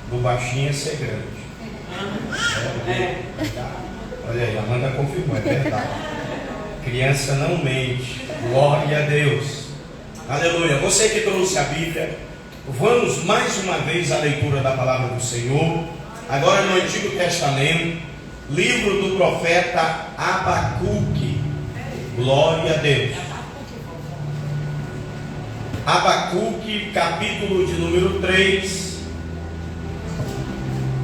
do baixinho é ser grande. Olha aí, a Amanda confirmou, é verdade. Criança não mente. Glória a Deus. Aleluia. Você que trouxe a Bíblia, vamos mais uma vez à leitura da palavra do Senhor. Agora no Antigo Testamento, livro do profeta Abacuque. Glória a Deus. Abacuque, capítulo de número 3.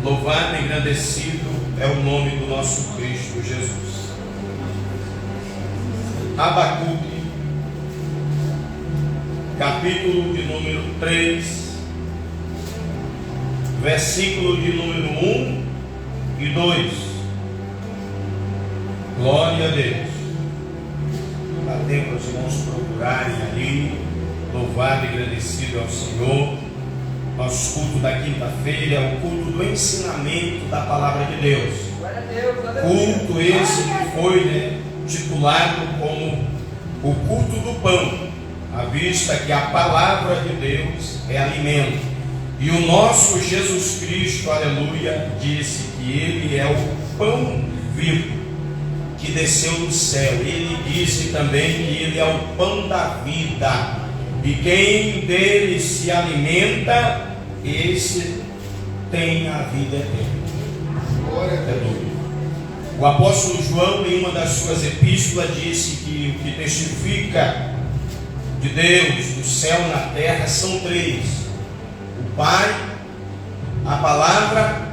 Louvado e engrandecido é o nome do nosso Cristo Jesus. Abacuque, capítulo de número 3, versículo de número 1 e 2. Glória a Deus. Dá tempo para os irmãos procurarem ali. Louvado e agradecido ao Senhor. Nosso culto da quinta-feira é o culto do ensinamento da palavra de Deus. Culto esse que foi titulado como o culto do pão, à vista que a palavra de Deus é alimento. E o nosso Jesus Cristo, aleluia, disse que Ele é o pão vivo que desceu do céu. Ele disse também que Ele é o pão da vida. E quem dele se alimenta, esse tem a vida eterna. O apóstolo João, em uma das suas epístolas, disse que o que testifica de Deus, do céu na terra, são três: o Pai, a Palavra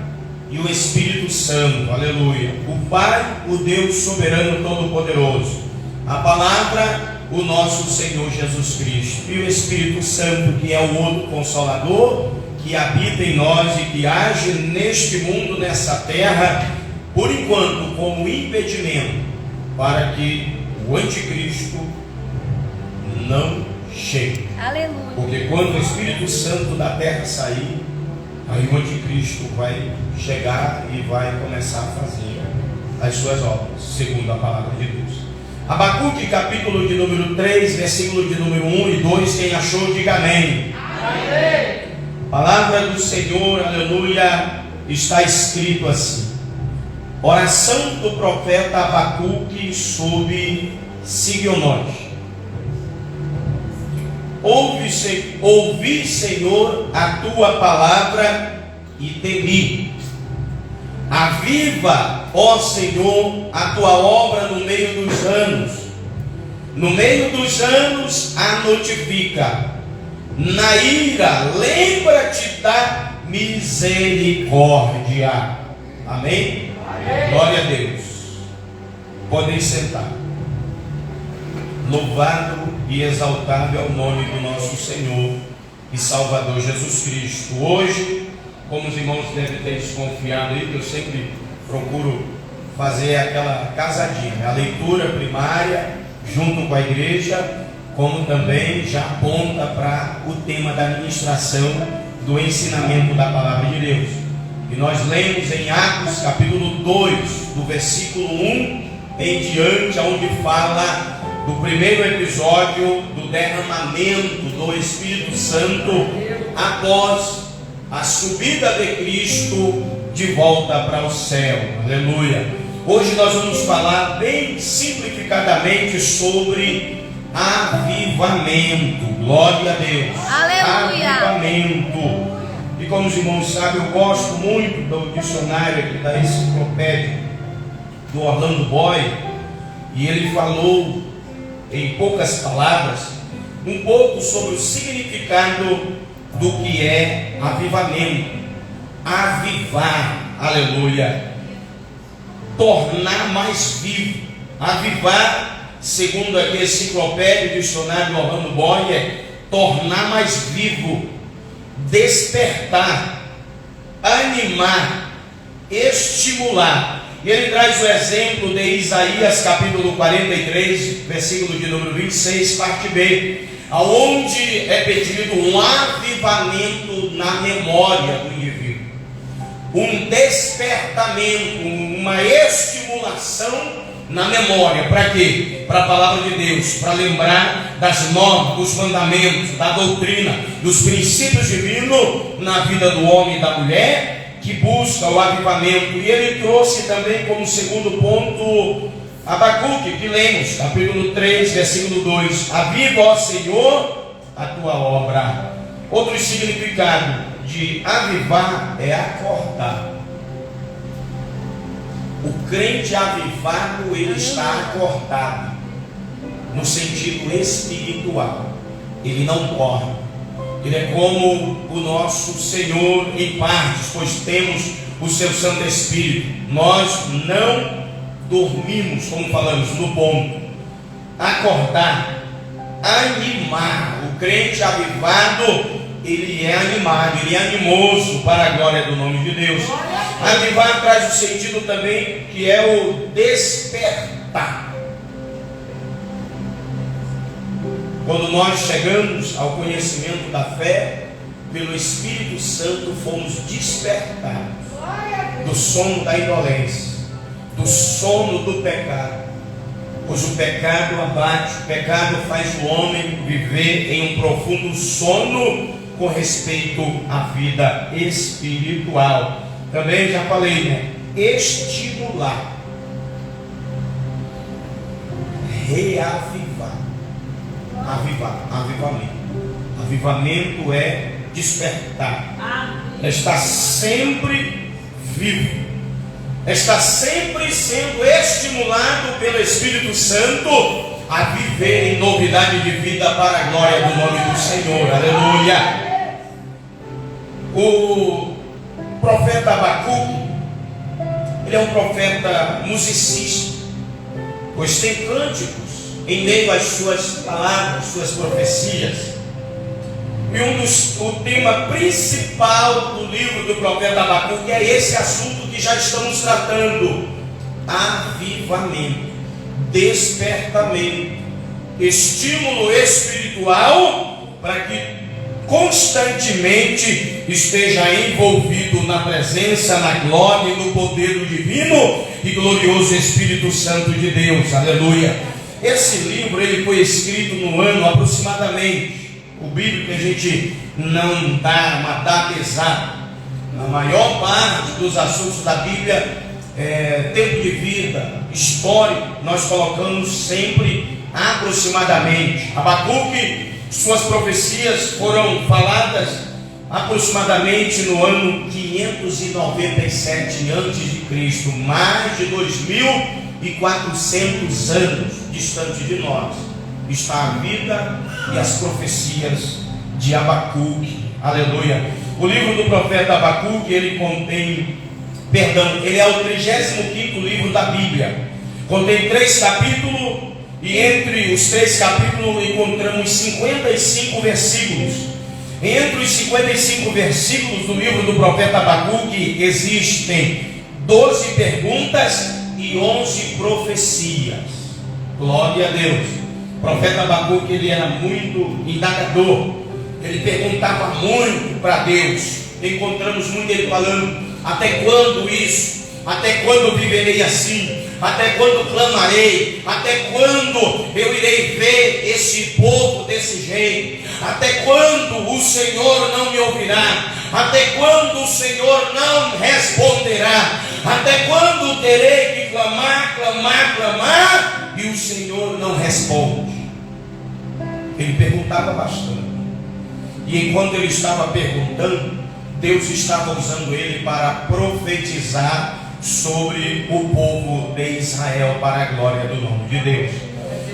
e o Espírito Santo. Aleluia. O Pai, o Deus soberano todo-poderoso. A Palavra, o nosso Senhor Jesus Cristo. E o Espírito Santo, que é o outro Consolador, que habita em nós e que age neste mundo, nessa terra, por enquanto, como impedimento para que o anticristo não chegue. Aleluia. Porque quando o Espírito Santo da terra sair, aí o anticristo vai chegar e vai começar a fazer as suas obras, segundo a palavra de Deus. Abacuque, capítulo de número 3, versículo de número 1 e 2. Quem achou, diga amém. Amém. Palavra do Senhor, aleluia, está escrito assim: oração do profeta Abacuque sob Sigionote. Ouvi, Senhor, a tua palavra e temi. Aviva, ó Senhor, a tua obra no meio dos anos. No meio dos anos a notifica. Na ira, lembra-te da misericórdia. Amém? Amém? Glória a Deus. Podem sentar. Louvado e exaltado é o nome do nosso Senhor e Salvador Jesus Cristo. Hoje, como os irmãos devem ter desconfiado aí, eu sempre procuro fazer aquela casadinha, a leitura primária junto com a igreja, como também já aponta para o tema da ministração do ensinamento da palavra de Deus. E nós lemos em Atos capítulo 2, do versículo 1 em diante, onde fala do primeiro episódio do derramamento do Espírito Santo após a subida de Cristo de volta para o céu. Aleluia. Hoje nós vamos falar bem simplificadamente sobre avivamento. Glória a Deus. Aleluia. Avivamento. E como os irmãos sabem, eu gosto muito do dicionário aqui da enciclopédia do Orlando Boy, e ele falou em poucas palavras um pouco sobre o significado do que é avivamento. Avivar, aleluia, tornar mais vivo. Avivar, segundo aqui a enciclopédia, o dicionário do Orlando Boy, é tornar mais vivo, despertar, animar, estimular. E ele traz o exemplo de Isaías capítulo 43, versículo de número 26, parte B, aonde é pedido um avivamento na memória do indivíduo, um despertamento, uma estimulação na memória. Para quê? Para a palavra de Deus, para lembrar das normas, dos mandamentos, da doutrina, dos princípios divinos na vida do homem e da mulher que busca o avivamento. E ele trouxe também como segundo ponto Abacuque, que lemos, capítulo 3, versículo 2: aviva, ó Senhor, a tua obra. Outro significado de avivar é acordar. O crente avivado, ele está acordado no sentido espiritual. Ele não dorme. Ele é como o nosso Senhor em partes, pois temos o seu Santo Espírito. Nós não dormimos, como falamos, no ponto. Acordar, animar. O crente avivado, ele é animado, ele é animoso para a glória do nome de Deus. Avivar traz o sentido também que é o despertar. Quando nós chegamos ao conhecimento da fé, pelo Espírito Santo fomos despertados do sono da indolência, do sono do pecado. Pois o pecado abate, o pecado faz o homem viver em um profundo sono com respeito à vida espiritual. Também já falei, né? Estimular, reavivar, avivamento. Avivamento é despertar, está sempre vivo, está sempre sendo estimulado pelo Espírito Santo a viver em novidade de vida para a glória do nome do Senhor. Aleluia. O profeta Abacuque, ele é um profeta musicista, pois tem cânticos em meio às suas palavras, suas profecias. E o tema principal do livro do profeta Abacuque é esse assunto que já estamos tratando: avivamento, despertamento, estímulo espiritual para que constantemente esteja envolvido na presença, na glória e no poder do divino e glorioso Espírito Santo de Deus. Aleluia. Esse livro ele foi escrito no ano aproximadamente, o bíblico a gente não dá uma data exata. A maior parte dos assuntos da Bíblia, tempo de vida, histórico, nós colocamos sempre aproximadamente. Abacuque, suas profecias foram faladas aproximadamente no ano 597 a.C., mais de 2.400 anos distante de nós está a vida e as profecias de Abacuque. Aleluia. O livro do profeta Abacuque, ele é o 35º livro da Bíblia. Contém 3 capítulos. E entre os 3 capítulos encontramos 55 versículos. Entre os 55 versículos do livro do profeta Abacuque existem 12 perguntas e 11 profecias. Glória a Deus. O profeta Abacuque, ele era muito indagador. Ele perguntava muito para Deus. Encontramos muito ele falando: até quando isso? Até quando viverei assim? Até quando clamarei? Até quando eu irei ver esse povo desse jeito? Até quando o Senhor não me ouvirá? Até quando o Senhor não responderá? Até quando terei que clamar e o Senhor não responde? Ele perguntava bastante. E enquanto ele estava perguntando, Deus estava usando ele para profetizar sobre o povo de Israel para a glória do nome de Deus.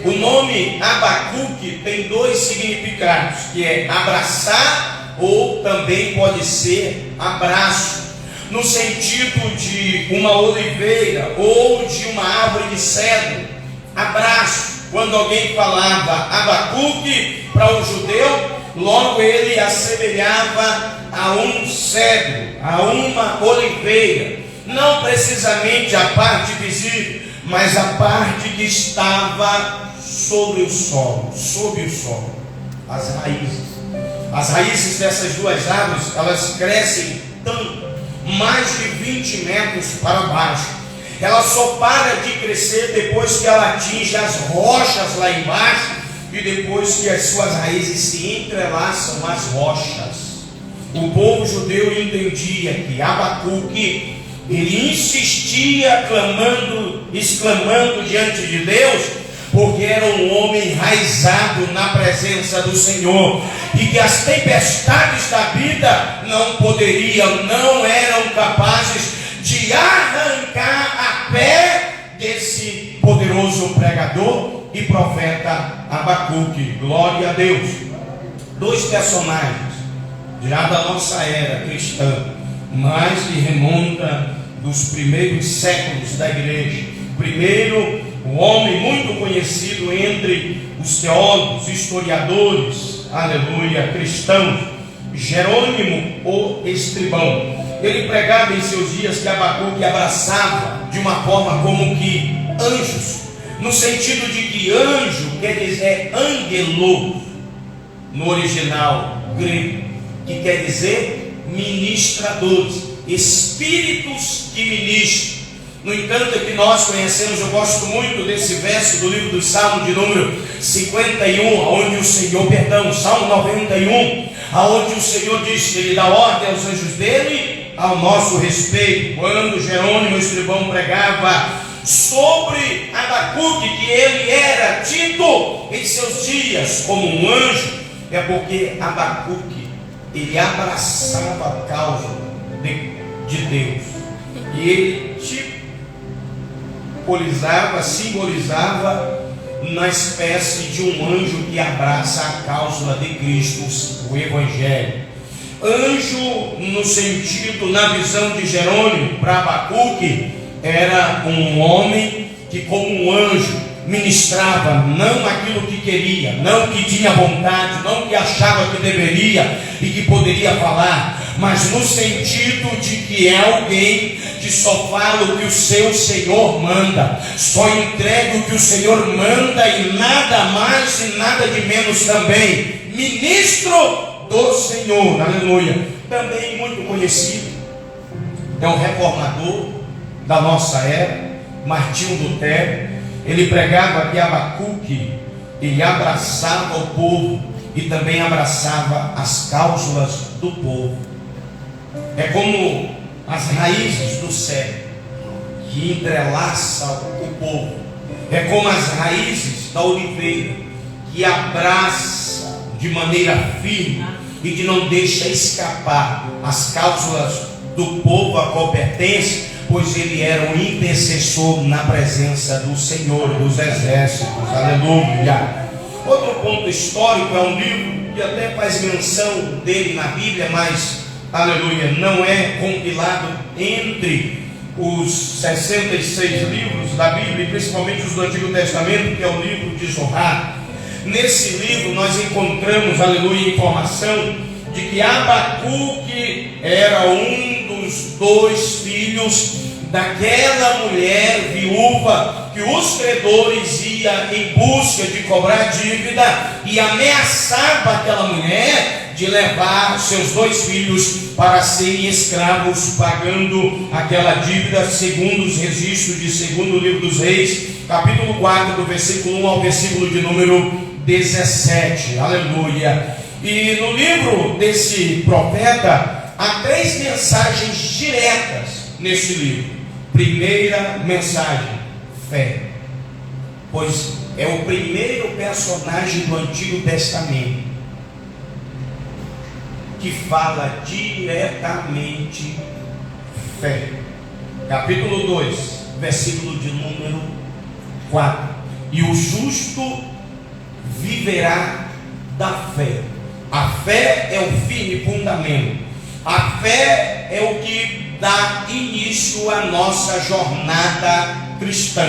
O nome Abacuque tem 2 significados, que é abraçar ou também pode ser abraço, no sentido de uma oliveira ou de uma árvore de cedro. Abraço, quando alguém falava Abacuque para o judeu, logo ele assemelhava a um cedro, a uma oliveira. Não precisamente a parte visível, mas a parte que estava sobre o solo, as raízes. As raízes dessas 2 árvores, elas crescem tanto, mais de 20 metros para baixo. ela só para de crescer depois que ela atinge as rochas lá embaixo e depois que as suas raízes se entrelaçam às rochas. O povo judeu entendia que Abacuque, ele insistia exclamando diante de Deus, porque era um homem enraizado na presença do Senhor, e que as tempestades da vida não eram capazes de arrancar a pé desse poderoso pregador e profeta Abacuque. Glória a Deus. Dois personagens já da nossa era cristã, mas que remonta dos primeiros séculos da igreja. Primeiro, um homem muito conhecido entre os teólogos, historiadores, aleluia, cristãos, Jerônimo o Escribão. Ele pregava em seus dias que Abacuque abraçava de uma forma como que anjos, no sentido de que anjo quer dizer angelo no original grego, que quer dizer ministradores, espíritos que ministram. No entanto, é que nós conhecemos, eu gosto muito desse verso do livro do Salmo de número 51, onde o Senhor, Salmo 91, aonde o Senhor diz que Ele dá ordem aos anjos dele ao nosso respeito. Quando Jerônimo Escribão pregava sobre Abacuque, que ele era tido em seus dias como um anjo, é porque Abacuque, ele abraçava a causa de Deus, e ele simbolizava na espécie de um anjo que abraça a causa de Cristo, o Evangelho. Anjo, no sentido, na visão de Jerônimo, para Abacuque, era um homem que, como um anjo, ministrava não aquilo que queria, não que tinha vontade, não que achava que deveria e que poderia falar, mas no sentido de que é alguém que só fala o que o seu Senhor manda, só entrega o que o Senhor manda e nada mais e nada de menos também. Ministro do Senhor, aleluia. Também muito conhecido, é um reformador da nossa era, Martinho Lutero. Ele pregava que Abacuque, ele abraçava o povo e também abraçava as cláusulas do povo. É como as raízes do céu que entrelaçam o povo. É como as raízes da oliveira que abraça de maneira firme e que não deixa escapar as cláusulas do povo a qual pertence, pois ele era um intercessor na presença do Senhor dos exércitos. Aleluia. Outro ponto histórico é um livro que até faz menção dele na Bíblia, mas aleluia, não é compilado entre os 66 livros da Bíblia, principalmente os do Antigo Testamento, que é o livro de Zohar. Nesse livro nós encontramos, aleluia, informação de que Abacuque era um dos dois filhos daquela mulher viúva que os credores iam em busca de cobrar dívida e ameaçava aquela mulher de levar seus dois filhos para serem escravos, pagando aquela dívida, segundo os registros de segundo livro dos Reis, capítulo 4, do versículo 1 ao versículo de número 17. Aleluia. E no livro desse profeta há 3 mensagens diretas nesse livro. Primeira mensagem, fé, pois é o primeiro personagem do Antigo Testamento que fala diretamente fé. Capítulo 2, versículo de número 4. E o justo viverá da fé. A fé é o firme fundamento. A fé é o que dá início à nossa jornada cristã.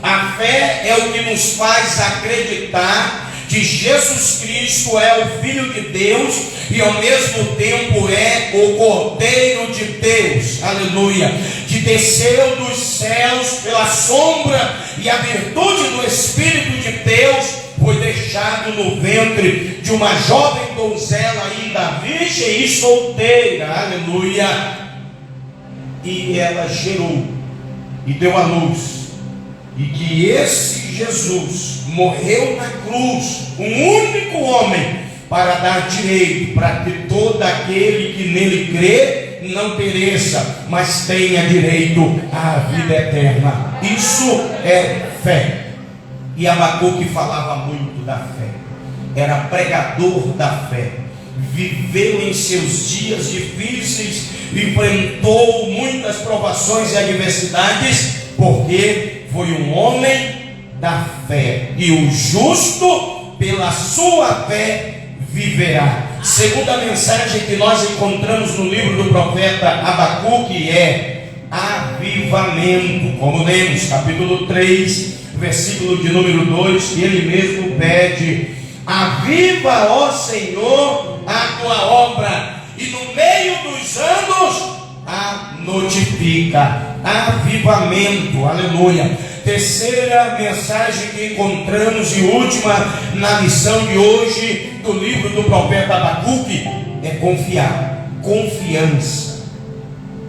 A fé é o que nos faz acreditar que Jesus Cristo é o Filho de Deus e ao mesmo tempo é o Cordeiro de Deus, aleluia, que desceu dos céus pela sombra e a virtude do Espírito de Deus foi deixado no ventre de uma jovem donzela ainda virgem e solteira, aleluia, e ela gerou e deu à luz, e que esse Jesus morreu na cruz, um único homem, para dar direito para que todo aquele que nele crê não pereça, mas tenha direito à vida eterna. Isso é fé. E Abacuque falava muito da fé, era pregador da fé, viveu em seus dias difíceis, enfrentou muitas provações e adversidades, porque foi um homem da fé, e o justo pela sua fé viverá. Segunda mensagem que nós encontramos no livro do profeta Abacuque é avivamento, como lemos, capítulo 3, versículo de número 2, que ele mesmo pede: aviva, ó Senhor, a tua obra, e no meio dos anos a notifica. Avivamento, aleluia. Terceira mensagem que encontramos e última na lição de hoje do livro do profeta Abacuque é confiar, confiança.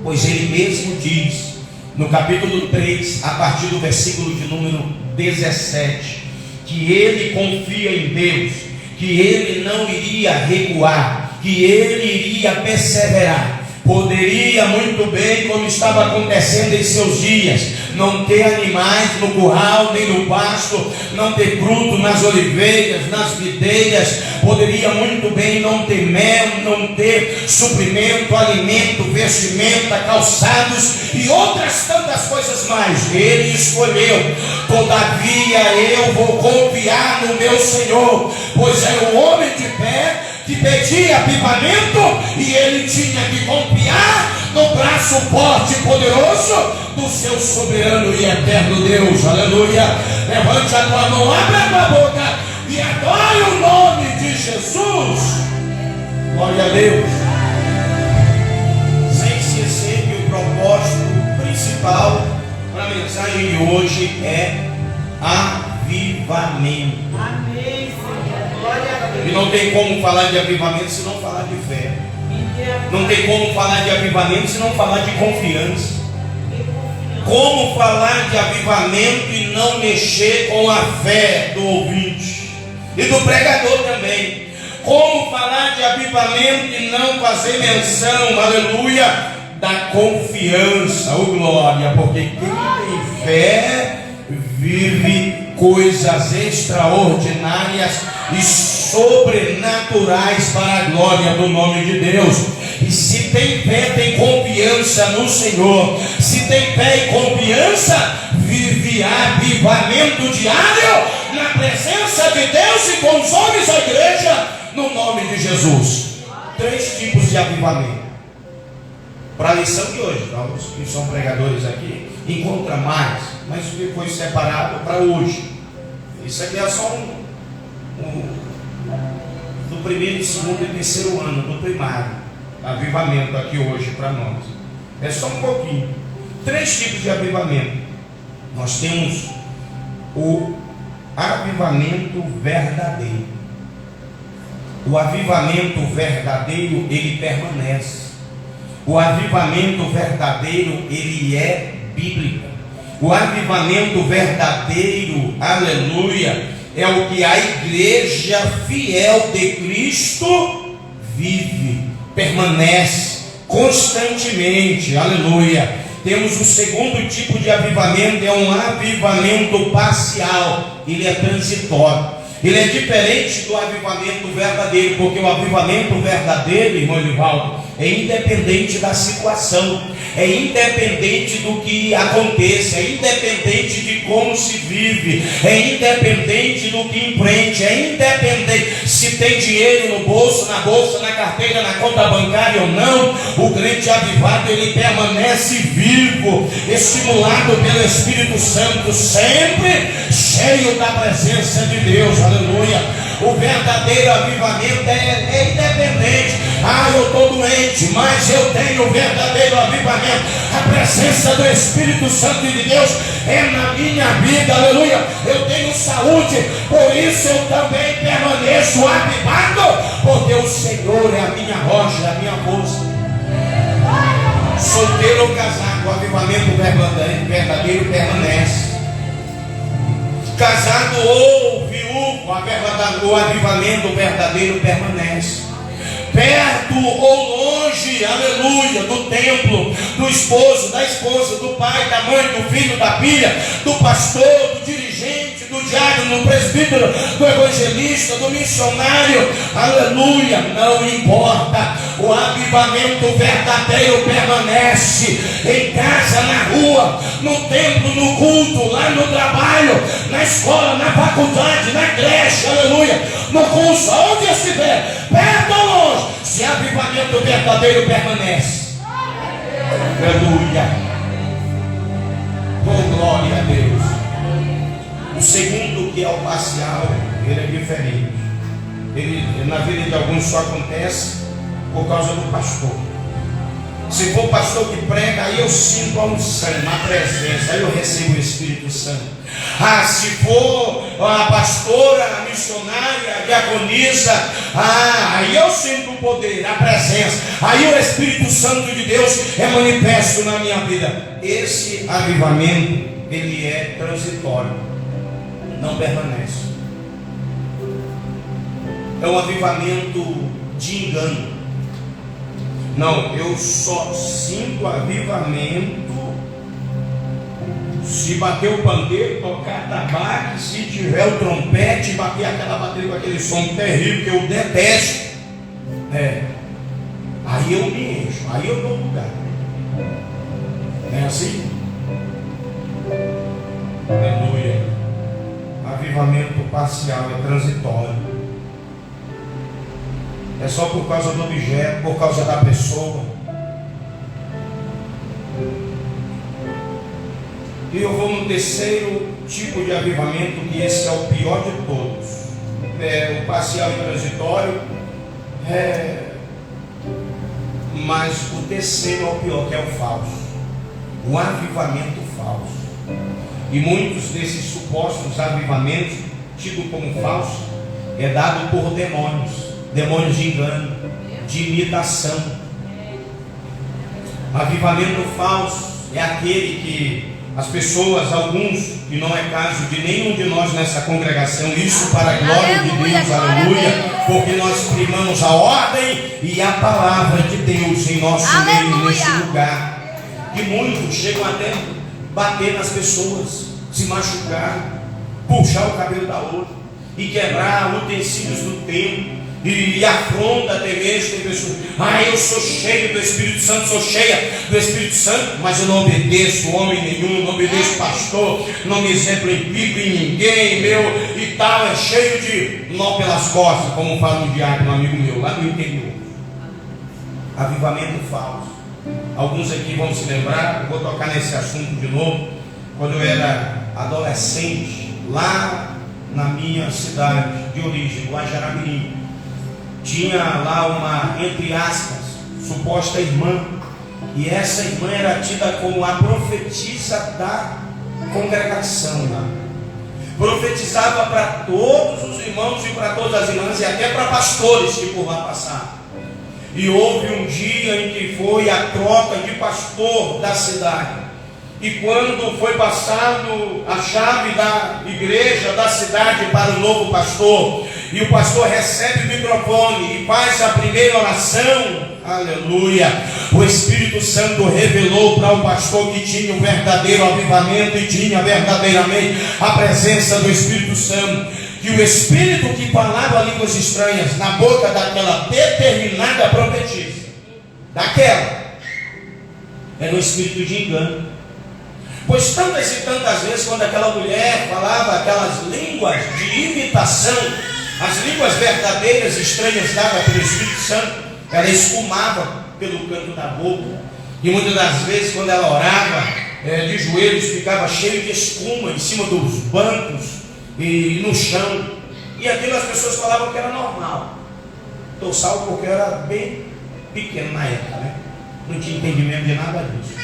Pois ele mesmo diz no capítulo 3, a partir do versículo de número 17, que ele confia em Deus, que ele não iria recuar, que ele iria perseverar. Poderia muito bem, como estava acontecendo em seus dias, não ter animais no curral nem no pasto, não ter fruto nas oliveiras, nas videiras, poderia muito bem não ter mel, não ter suprimento, alimento, vestimenta, calçados e outras tantas coisas mais. Ele escolheu: todavia eu vou confiar no meu Senhor, pois é um homem de fé que pedia avivamento, e ele tinha que confiar no braço forte e poderoso do seu soberano e eterno Deus. Aleluia. Levante a tua mão, abre a tua boca e adore o nome de Jesus. Glória a Deus. Sem esquecer que o propósito principal para a mensagem de hoje é avivamento. Amém. E não tem como falar de avivamento se não falar de fé. Não tem como falar de avivamento se não falar de confiança. Como falar de avivamento e não mexer com a fé do ouvinte e do pregador também? Como falar de avivamento e não fazer menção, aleluia, da confiança, oh glória, porque quem tem fé vive coisas extraordinárias e sobrenaturais para a glória do nome de Deus. E se tem fé, tem confiança no Senhor. Se tem fé e confiança, vive avivamento diário na presença de Deus e com os homens da igreja, no nome de Jesus. 3 tipos de avivamento. Para a lição de hoje, os que são pregadores aqui encontra mais, mas o que foi separado para hoje. Isso aqui é só do primeiro, segundo e terceiro ano do primário. Avivamento aqui hoje para nós. É só um pouquinho. 3 tipos de avivamento. Nós temos o avivamento verdadeiro. O avivamento verdadeiro, ele permanece. O avivamento verdadeiro, ele é bíblico. O avivamento verdadeiro, aleluia, é o que a igreja fiel de Cristo vive, permanece constantemente, aleluia. Temos o segundo tipo de avivamento, é um avivamento parcial, ele é transitório. Ele é diferente do avivamento verdadeiro, porque o avivamento verdadeiro, irmão Elivaldo, é independente da situação, é independente do que aconteça, é independente de como se vive, é independente do que empreende, é independente se tem dinheiro no bolso, na bolsa, na carteira, na conta bancária ou não. O crente avivado, ele permanece vivo, estimulado pelo Espírito Santo, sempre cheio da presença de Deus, aleluia. O verdadeiro avivamento é independente. Eu estou doente, mas eu tenho o verdadeiro avivamento. A presença do Espírito Santo de Deus é na minha vida, aleluia. Eu tenho saúde, por isso eu também permaneço avivado, porque o Senhor é a minha rocha, a minha força. Solteiro ou casado, o avivamento avivamento verdadeiro permanece. Casado ou viúvo, o avivamento verdadeiro permanece. Perto ou longe, aleluia, do templo, do esposo, da esposa, do pai, da mãe, do filho, da filha, do pastor, do dirigente, do diácono, do presbítero, do evangelista, do missionário, aleluia, não importa, o avivamento verdadeiro permanece em casa, na rua, no templo, no culto, lá no trabalho, na escola, na faculdade, na creche, aleluia, no curso, aonde estiver, perto ou longe, se avivamento verdadeiro permanece. Aleluia. Oh, glória a Deus. O segundo, que é o parcial, ele é diferente. Ele, na vida de alguns, só acontece por causa do pastor. Se for o pastor que prega, aí eu sinto a unção, a presença, aí eu recebo o Espírito Santo. Se for a pastora, a missionária, a diaconisa, aí eu sinto o poder, a presença, aí o Espírito Santo de Deus é manifesto na minha vida. Esse avivamento, ele é transitório, não permanece. É um avivamento de engano. Não, eu só sinto avivamento se bater o pandeiro, tocar tabaco, se tiver o trompete, bater aquela bateria com aquele som terrível que eu detesto. Aí eu me encho, aí eu dou lugar. É assim? Aleluia. Avivamento parcial é transitório. É só por causa do objeto, por causa da pessoa. E eu vou no terceiro tipo de avivamento, que esse é o pior de todos. O parcial e transitório. Mas o terceiro é o pior, que é o falso. O avivamento falso. E muitos desses supostos avivamentos, tido como falso, é dado por demônios. Demônios de engano, de imitação. Avivamento falso é aquele que as pessoas, alguns, que não é caso de nenhum de nós nessa congregação, isso para a glória de Deus, aleluia, porque nós primamos a ordem e a palavra de Deus em nosso meio, nesse lugar. E muitos chegam até bater nas pessoas, se machucar, puxar o cabelo da outra e quebrar utensílios do templo. E afronta até mesmo, tem pessoas, eu sou cheio do Espírito Santo, sou cheia do Espírito Santo, mas eu não obedeço homem nenhum, não obedeço pastor, não me exemplifico em ninguém, meu, e tal, é cheio de nó pelas costas, como fala um diácono, um amigo meu, lá no interior. Avivamento falso. Alguns aqui vão se lembrar, eu vou tocar nesse assunto de novo, quando eu era adolescente, lá na minha cidade de origem, Guajará-Mirim. Tinha lá uma, entre aspas, suposta irmã, e essa irmã era tida como a profetisa da congregação lá. Profetizava para todos os irmãos e para todas as irmãs, e até para pastores que por lá passavam. E houve um dia em que foi a troca de pastor da cidade. E quando foi passado a chave da igreja, da cidade para o novo pastor, e o pastor recebe o microfone e faz a primeira oração, aleluia, o Espírito Santo revelou para o pastor que tinha um verdadeiro avivamento e tinha verdadeiramente a presença do Espírito Santo, que o Espírito que falava línguas estranhas na boca daquela determinada profetisa, era um espírito de engano. Pois tantas e tantas vezes, quando aquela mulher falava aquelas línguas de imitação, as línguas verdadeiras, estranhas, dadas pelo Espírito Santo, ela esfumava pelo canto da boca. E muitas das vezes, quando ela orava, de joelhos, ficava cheio de espuma em cima dos bancos e no chão. E aquilo as pessoas falavam que era normal. Estou salvo porque eu era bem pequeno na época, né? Não tinha entendimento de nada disso.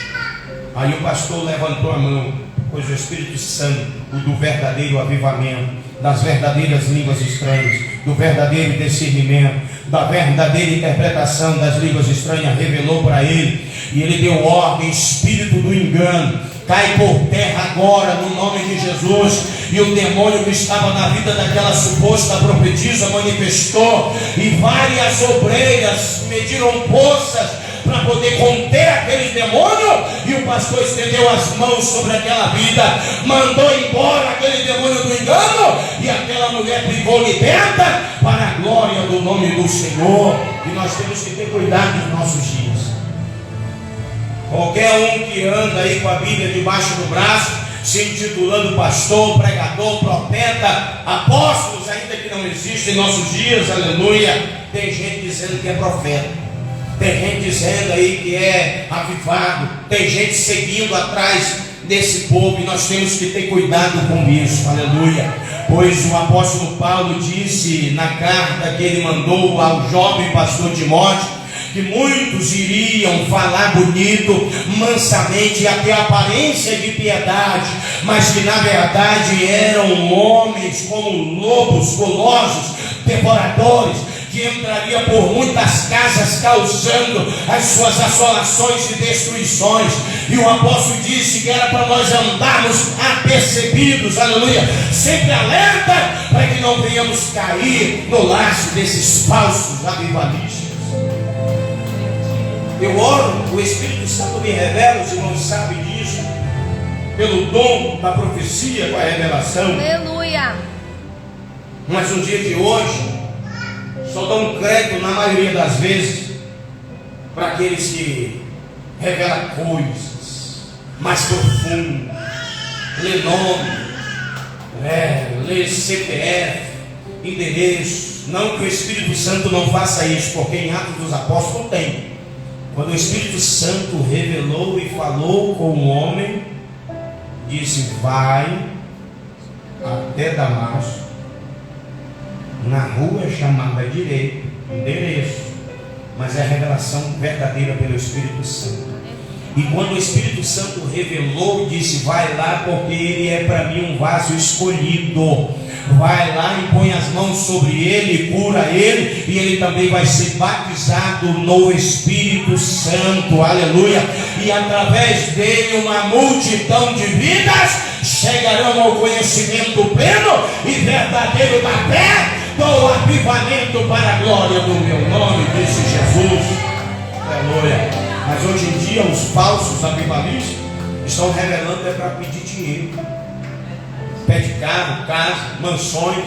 Aí o pastor levantou a mão, pois o Espírito Santo, o do verdadeiro avivamento, das verdadeiras línguas estranhas, do verdadeiro discernimento, da verdadeira interpretação das línguas estranhas, revelou para ele, e ele deu ordem: espírito do engano, cai por terra agora, no nome de Jesus. E o demônio que estava na vida daquela suposta profetisa manifestou, e várias obreiras mediram poças para poder conter aquele demônio, e o pastor estendeu as mãos sobre aquela vida, mandou embora aquele demônio do engano, e aquela mulher ficou liberta para a glória do nome do Senhor. E nós temos que ter cuidado nos nossos dias. Qualquer um que anda aí com a Bíblia debaixo do braço, se intitulando pastor, pregador, profeta, apóstolos, ainda que não existem em nossos dias, aleluia, tem gente dizendo que é profeta, tem gente dizendo aí que é avivado, tem gente seguindo atrás desse povo, e nós temos que ter cuidado com isso, aleluia. Pois o apóstolo Paulo disse na carta que ele mandou ao jovem pastor Timóteo, que muitos iriam falar bonito, mansamente, e até aparência de piedade, mas que na verdade eram homens como lobos golosos, devoradores, que entraria por muitas casas causando as suas assolações e destruições. E o apóstolo disse que era para nós andarmos apercebidos, aleluia, sempre alerta, para que não venhamos cair no laço desses falsos avivalistas. Eu oro, o Espírito Santo me revela, os irmãos sabem disso, pelo dom da profecia, com a revelação. Aleluia. Mas no dia de hoje, só dão crédito, na maioria das vezes, para aqueles que revelam coisas mais profundas, lê nome, lê CPF, endereço. Não que o Espírito Santo não faça isso, porque em Atos dos Apóstolos tem. Quando o Espírito Santo revelou e falou com o homem, disse: vai até Damasco, na rua chamada direita, endereço, mas é a revelação verdadeira pelo Espírito Santo. E quando o Espírito Santo revelou, disse: vai lá, porque ele é para mim um vaso escolhido. Vai lá e põe as mãos sobre ele, cura ele, e ele também vai ser batizado no Espírito Santo, aleluia. E através dele uma multidão de vidas chegarão ao conhecimento pleno e verdadeiro da fé, do avivamento para a glória do meu nome, disse Jesus, aleluia. Mas hoje em dia os falsos avivalistas estão revelando para pedir dinheiro. Pede carro, casa, mansões,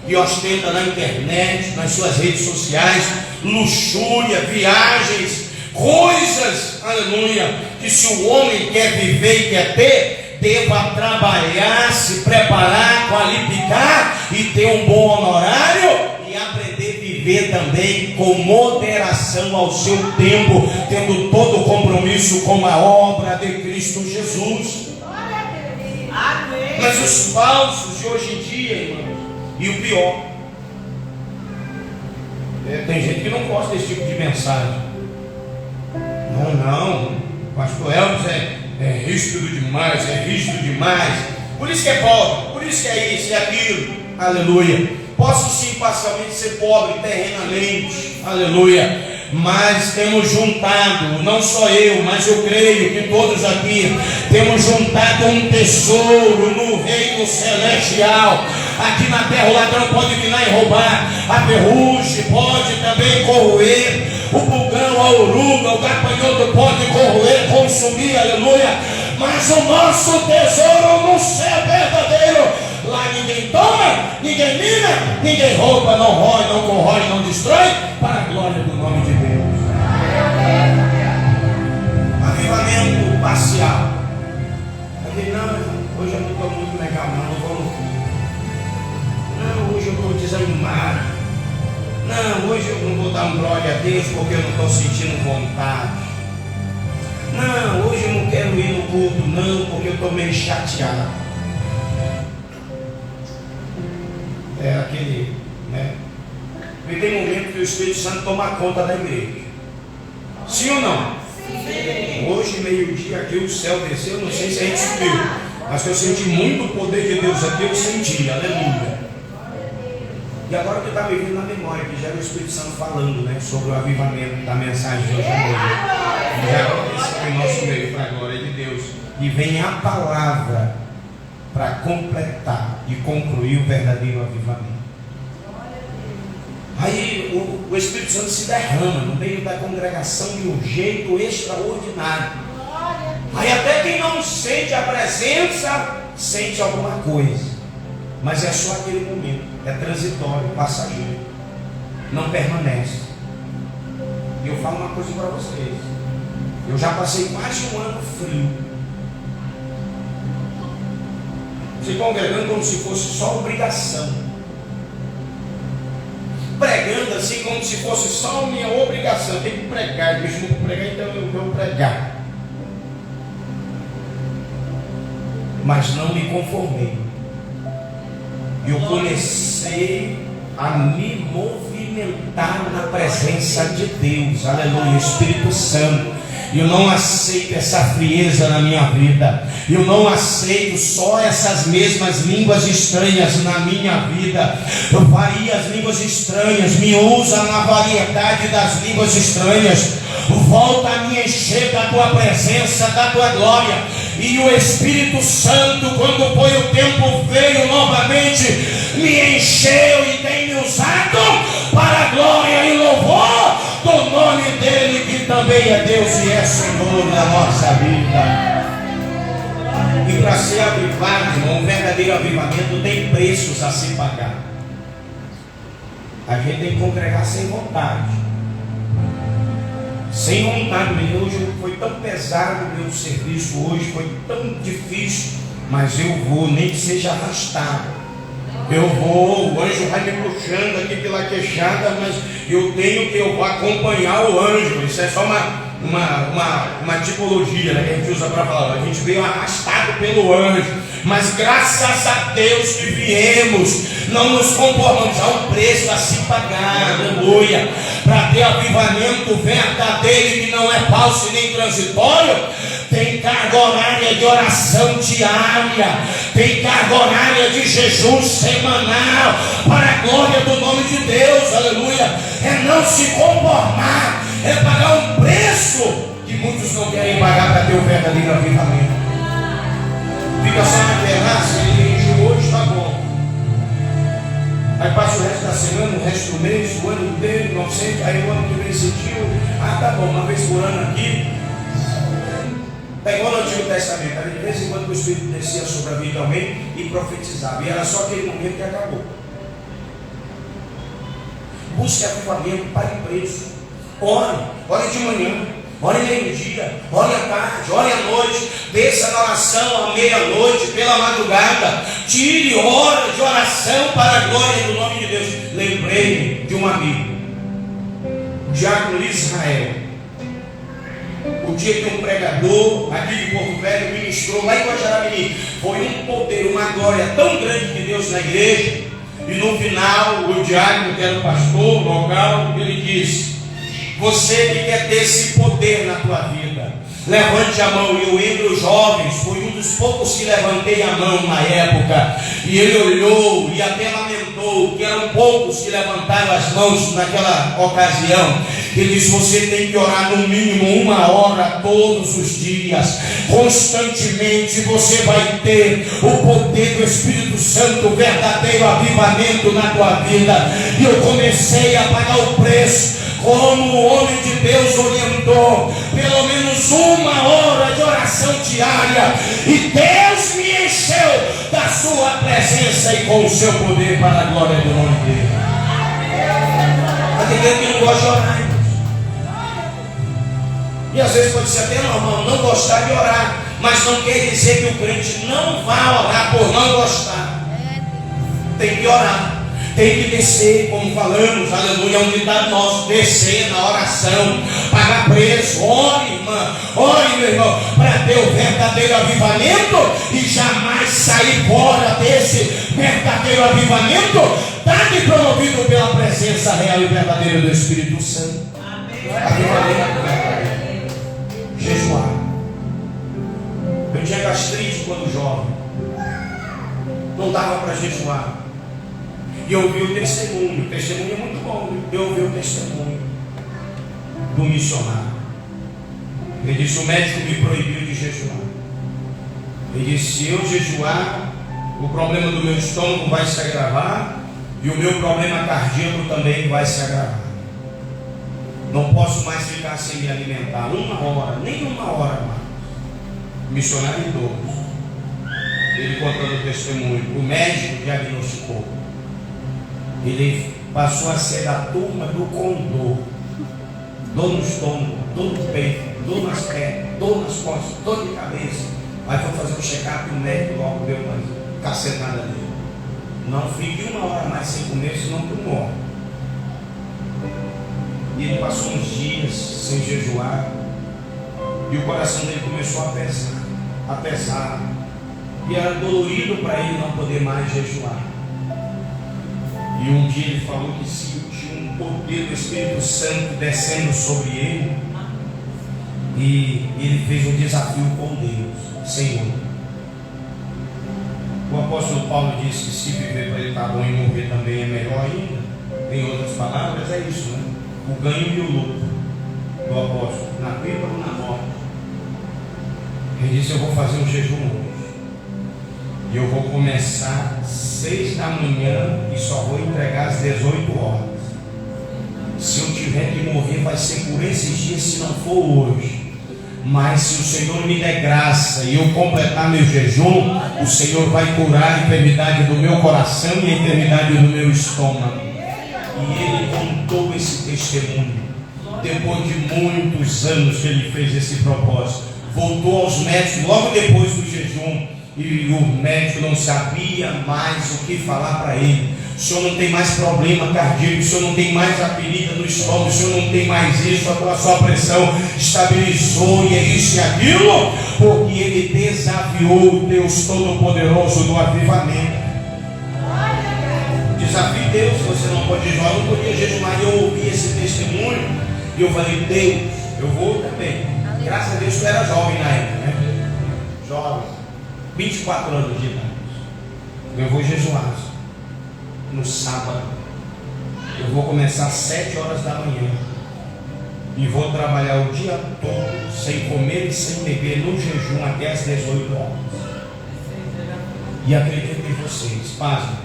e ostenta na internet, nas suas redes sociais, luxúria, viagens, coisas, aleluia, que se o homem quer viver e quer ter, deva trabalhar, se preparar, qualificar e ter um bom honorário e aprender a viver também com moderação ao seu tempo, tendo todo o compromisso com a obra de Cristo Jesus. Mas os falsos de hoje em dia, irmãos, e o pior, tem gente que não gosta desse tipo de mensagem. Não, pastor Elvis é rígido demais, é rígido demais, por isso que é pobre, por isso que é isso e aquilo, aleluia. Posso sim parcialmente ser pobre terrenamente, aleluia, mas temos juntado, não só eu, mas eu creio que todos aqui temos juntado um tesouro no reino celestial. Aqui na terra o ladrão pode vir lá e roubar, a ferrugem pode também corroer, o pulgão, a oruga, o gafanhoto pode corroer, consumir, aleluia, mas o nosso tesouro no céu verdadeiro, lá ninguém toma, ninguém mina, ninguém rouba, não rói, não corrói, não destrói, para a glória do nome de Deus. Avivamento parcial. Não, hoje eu não estou muito legal, não vou no culto. Não, hoje eu estou desanimado. Não, hoje eu não vou dar um glória a Deus porque eu não estou sentindo vontade. Não, hoje eu não quero ir no culto, não, porque eu estou meio chateado. É aquele, né? E tem momento que o Espírito Santo toma conta da igreja. Sim ou não? Sim. Hoje, meio-dia, aqui o céu desceu, não sei se a gente subiu, mas que eu senti muito o poder de Deus aqui, eu senti, aleluia. E agora que está me vindo na memória, que já era o Espírito Santo falando, né, sobre o avivamento da mensagem de hoje à noite. E já aconteceu em nosso meio para a glória de Deus. E vem a palavra para completar e concluir o verdadeiro avivamento. Aí o Espírito Santo se derrama no meio da congregação de um jeito extraordinário. Aí até quem não sente a presença, sente alguma coisa. Mas é só aquele momento, é transitório, passageiro, não permanece. E eu falo uma coisa para vocês: eu já passei quase um ano frio, se congregando como se fosse só obrigação, pregando assim como se fosse só minha obrigação. Eu tenho que pregar, deixa eu pregar, então eu vou pregar. Mas não me conformei. Eu comecei a me movimentar na presença de Deus, aleluia, Espírito Santo. Eu não aceito essa frieza na minha vida. Eu não aceito só essas mesmas línguas estranhas na minha vida. Eu vario as línguas estranhas, me usa na variedade das línguas estranhas. Volta a me encher da tua presença, da tua glória. E o Espírito Santo, quando foi o tempo, veio novamente, me encheu e tem me usado para a glória e louvor do nome dele, que também é Deus e é Senhor na nossa vida. E para ser avivado, irmão, um verdadeiro avivamento tem preços a se pagar. A gente tem que congregar sem vontade. Sem vontade mesmo. Hoje foi tão pesado o meu serviço, hoje foi tão difícil, mas eu vou, nem que seja arrastado. Eu vou, o anjo vai me puxando aqui pela queixada, mas eu vou acompanhar o anjo. Isso é só uma tipologia, né, que a gente usa para falar. A gente veio arrastado pelo anjo, mas graças a Deus que viemos, não nos conformamos. Há um preço a se pagar, aleluia, para ter avivamento verdadeiro, que não é falso nem transitório. Tem carga horária de oração diária, tem carga horária de jejum semanal, para a glória do nome de Deus, aleluia. É não se conformar, é pagar um preço que muitos não querem pagar para ter o verdadeiro avivamento. Fica só na terraça e hoje está bom. Aí passa o resto da semana, o resto do mês, o ano inteiro, não sei. Aí o ano que vem sentiu, tá bom, uma vez por ano aqui. Está igual no Antigo Testamento, de vez em quando o Espírito descia sobre a vida de alguém e profetizava, e era só aquele momento que acabou. Busque avivamento, pague preço, ore de manhã, ore meio-dia, ore à tarde, ore à noite, desça na oração à meia-noite, pela madrugada, tire hora de oração para a glória do nome de Deus. Lembrei de um amigo, o diácono Israel. O dia que um pregador aqui de Porto Velho ministrou lá em Guajará-Mirim, foi um poder, uma glória tão grande de Deus na igreja. E no final, o diácono, que era o pastor local, ele disse: você que quer ter esse poder na tua vida, levante a mão. E eu, entre os jovens, fui um dos poucos que levantei a mão na época. E ele olhou e até lamentou que eram poucos que levantaram as mãos naquela ocasião. Ele disse: você tem que orar no mínimo 1 hora todos os dias, constantemente. Você vai ter o poder do Espírito Santo, o verdadeiro avivamento na tua vida. E eu comecei a pagar o preço, como o homem de Deus orientou, pelo menos 1 hora de oração diária, e Deus me encheu da sua presença e com o seu poder, para a glória do nome dele. Tem gente que não gosta de orar, e às vezes pode ser até normal não gostar de orar, mas não quer dizer que o crente não vai orar por não gostar. Tem que orar. Tem que descer, como falamos, aleluia, um ditado nosso: descer na oração, pagar preço. Ore, irmã, ore, meu irmão, para ter o verdadeiro avivamento e jamais sair fora desse verdadeiro avivamento, dado e promovido pela presença real e verdadeira do Espírito Santo. Avivamento. Jejuar. Eu tinha gastrite quando jovem, não dava para jejuar. E eu ouvi o testemunho. O testemunho é muito bom. Eu ouvi o testemunho do missionário. Ele disse: o médico me proibiu de jejuar. Ele disse: se eu jejuar, o problema do meu estômago vai se agravar e o meu problema cardíaco também vai se agravar. Não posso mais ficar sem me alimentar uma hora, nem uma hora mais. Missionário idoso. Ele contando o testemunho. O médico diagnosticou. Ele passou a ser da turma do condor. Dor no estômago, dor no peito, dor nas pernas, dor nas costas, dor de cabeça. Aí foi fazer um check-up e o médico logo deu uma cacetada nele. Não fique uma hora mais sem comer, senão tu morre. E ele passou uns dias sem jejuar. E o coração dele começou a pesar. E era dolorido para ele não poder mais jejuar. E um dia ele falou que sentiu um poder do Espírito Santo descendo sobre ele. E ele fez um desafio com Deus: Senhor. O apóstolo Paulo disse que se viver para ele está bom e morrer também é melhor ainda. Em outras palavras, é isso, né? O ganho e o lucro do apóstolo, na vida ou na morte. Ele disse: eu vou fazer um jejum hoje. E eu vou começar às 6 da manhã e só vou entregar às 18 horas. Se eu tiver que morrer, vai ser por esses dias, se não for hoje. Mas se o Senhor me der graça e eu completar meu jejum, o Senhor vai curar a enfermidade do meu coração e a enfermidade do meu estômago. E ele contou esse testemunho. Depois de muitos anos que ele fez esse propósito, voltou aos médicos logo depois do jejum. E o médico não sabia mais o que falar para ele. O senhor não tem mais problema cardíaco, o senhor não tem mais apelida no estômago, o senhor não tem mais isso, a sua pressão estabilizou e é isso e aquilo, porque ele desafiou o Deus Todo-Poderoso do avivamento. Desafio Deus, você não pode jejuar, eu não podia jejuar. E eu ouvi esse testemunho e eu falei: Deus, eu vou também. Graças a Deus eu era jovem na época, né? Jovem. 24 anos de idade. Eu vou jejuar no sábado. Eu vou começar às 7 horas da manhã e vou trabalhar o dia todo sem comer e sem beber no jejum até às 18 horas. E acredito em vocês, pasmem,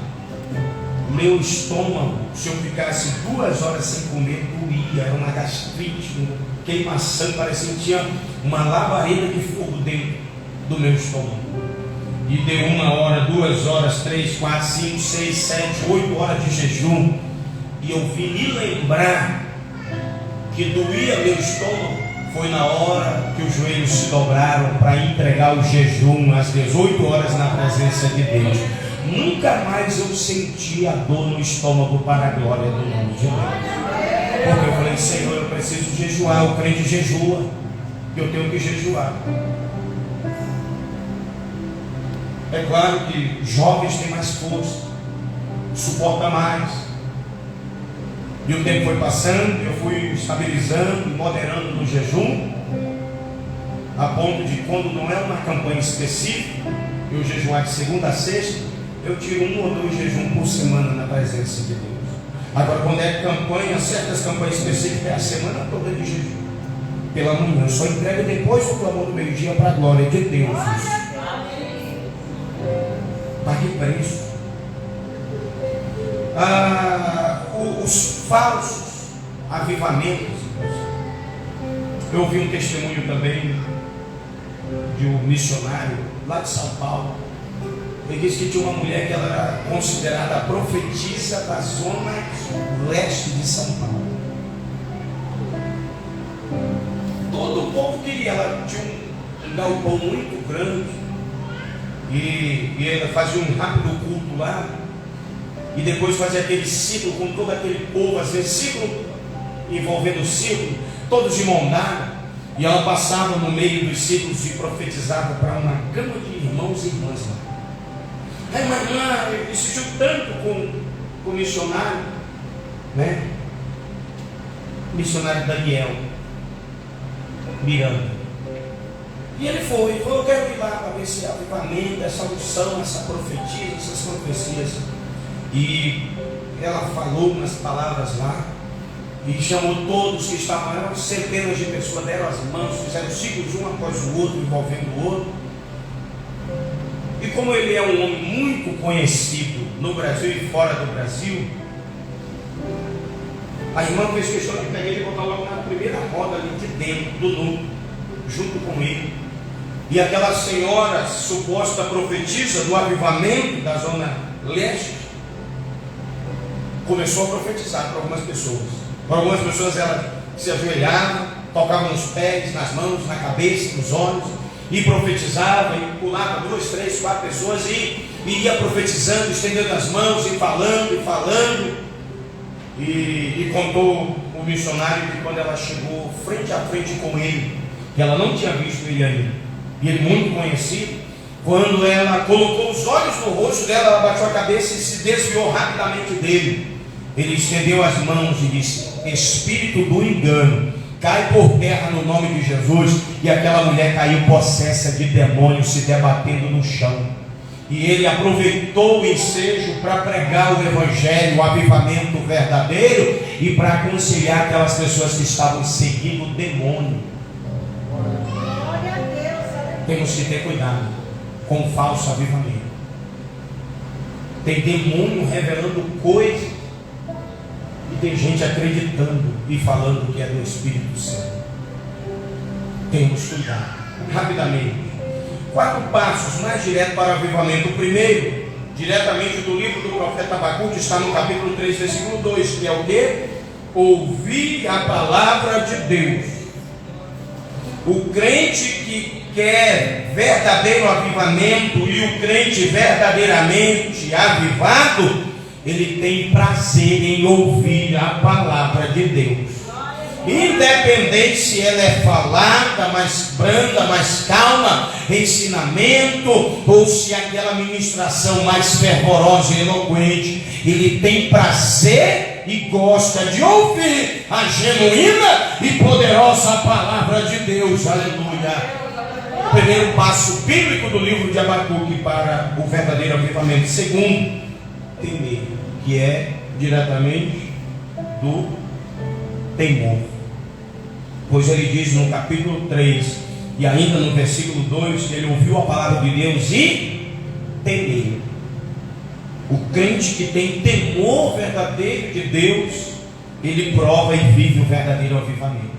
meu estômago, se eu ficasse 2 horas sem comer, doía, era uma gastrite, uma queimação, parecia que tinha uma labareda de fogo dentro do meu estômago. E deu 1 hora, 2 horas, 3, 4, 5, 6, 7, 8 horas de jejum. E eu vim me lembrar que doía meu estômago. Foi na hora que os joelhos se dobraram para entregar o jejum às 18 horas na presença de Deus. Nunca mais eu senti a dor no estômago para a glória do nome de Deus. Porque eu falei: Senhor, eu preciso jejuar. O crente jejua. Eu tenho que jejuar. É claro que jovens têm mais força, suporta mais. E o tempo foi passando, eu fui estabilizando, moderando no jejum, a ponto de, quando não é uma campanha específica, eu jejuar de segunda a sexta, eu tiro 1 ou 2 jejum por semana na presença de Deus. Agora, quando é campanha, certas campanhas específicas, é a semana toda de jejum. Pela manhã, eu só entrego depois do clamor do meio-dia para a glória de Deus. Isso. Pague preço. Os falsos avivamentos. Eu ouvi um testemunho também de um missionário lá de São Paulo. Ele disse que tinha uma mulher que ela era considerada a profetisa da zona leste de São Paulo. Todo o povo queria. Ela tinha um galpão muito grande. E ela fazia um rápido culto lá. E depois fazia aquele ciclo com todo aquele povo, às vezes ciclo envolvendo o ciclo, todos de mão dada. E ela passava no meio dos ciclos e profetizava para uma gama de irmãos e irmãs lá. Aí uma irmã insistiu tanto com o missionário, né? Missionário Daniel Miranda. E ele foi, eu quero ir lá para ver esse avivamento, essa unção, essa profecia, essas profecias. E ela falou umas palavras lá e chamou todos que estavam, eram centenas de pessoas, deram as mãos, fizeram ciclos um após o outro, envolvendo o outro. E como ele é um homem muito conhecido no Brasil e fora do Brasil, a irmã fez questão de pegar ele e botar logo na primeira roda ali de dentro do núcleo, junto com ele. E aquela senhora suposta profetisa do avivamento da zona leste começou a profetizar para algumas pessoas. Para algumas pessoas ela se ajoelhava, tocava nos pés, nas mãos, na cabeça, nos olhos, e profetizava, e pulava 2, 3, 4 pessoas e ia profetizando, estendendo as mãos e falando. E contou o missionário que quando ela chegou frente a frente com ele, que ela não tinha visto ele ainda, e ele muito conhecido, quando ela colocou os olhos no rosto dela, ela baixou a cabeça e se desviou rapidamente dele. Ele estendeu as mãos e disse: espírito do engano, cai por terra no nome de Jesus. E aquela mulher caiu possessa de demônio, se debatendo no chão. E ele aproveitou o ensejo para pregar o evangelho, o avivamento verdadeiro, e para aconselhar aquelas pessoas que estavam seguindo o demônio. Temos que ter cuidado com o falso avivamento. Tem demônio revelando coisas e tem gente acreditando e falando que é do Espírito Santo. Temos que cuidar. Rapidamente, 4 passos mais diretos para o avivamento. O primeiro, diretamente do livro do profeta Abacuque, está no capítulo 3, versículo 2, que é o quê? Ouvir a palavra de Deus. O crente que quer verdadeiro avivamento e o crente verdadeiramente avivado, ele tem prazer em ouvir a palavra de Deus. Independente se ela é falada, mais branda, mais calma, ensinamento, ou se aquela ministração mais fervorosa e eloquente, ele tem prazer e gosta de ouvir a genuína e poderosa palavra de Deus. Aleluia. Primeiro passo bíblico do livro de Abacuque para o verdadeiro avivamento. Segundo, temer, que é diretamente do temor. Pois ele diz no capítulo 3 e ainda no versículo 2 que ele ouviu a palavra de Deus e temeu. O crente que tem temor verdadeiro de Deus, ele prova e vive o verdadeiro avivamento.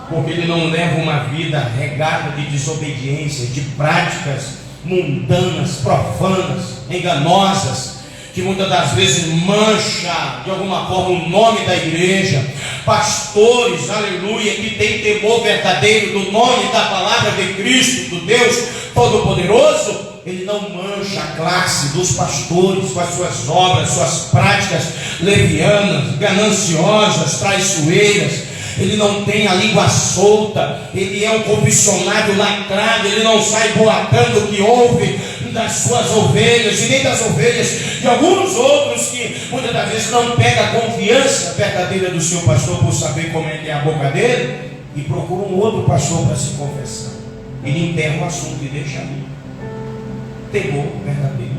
Porque ele não leva uma vida regada de desobediência, de práticas mundanas, profanas, enganosas, que muitas das vezes mancha de alguma forma o nome da igreja. Pastores, aleluia, que tem temor verdadeiro do nome da palavra de Cristo, do Deus Todo-Poderoso, ele não mancha a classe dos pastores com as suas obras, suas práticas levianas, gananciosas, traiçoeiras. Ele não tem a língua solta, ele é um confessionário lacrado, ele não sai boatando o que ouve das suas ovelhas e nem das ovelhas de alguns outros que muitas das vezes não pega a confiança verdadeira do seu pastor por saber como é que é a boca dele e procura um outro pastor para se confessar. Ele enterra o assunto e deixa ali. Temor verdadeiro.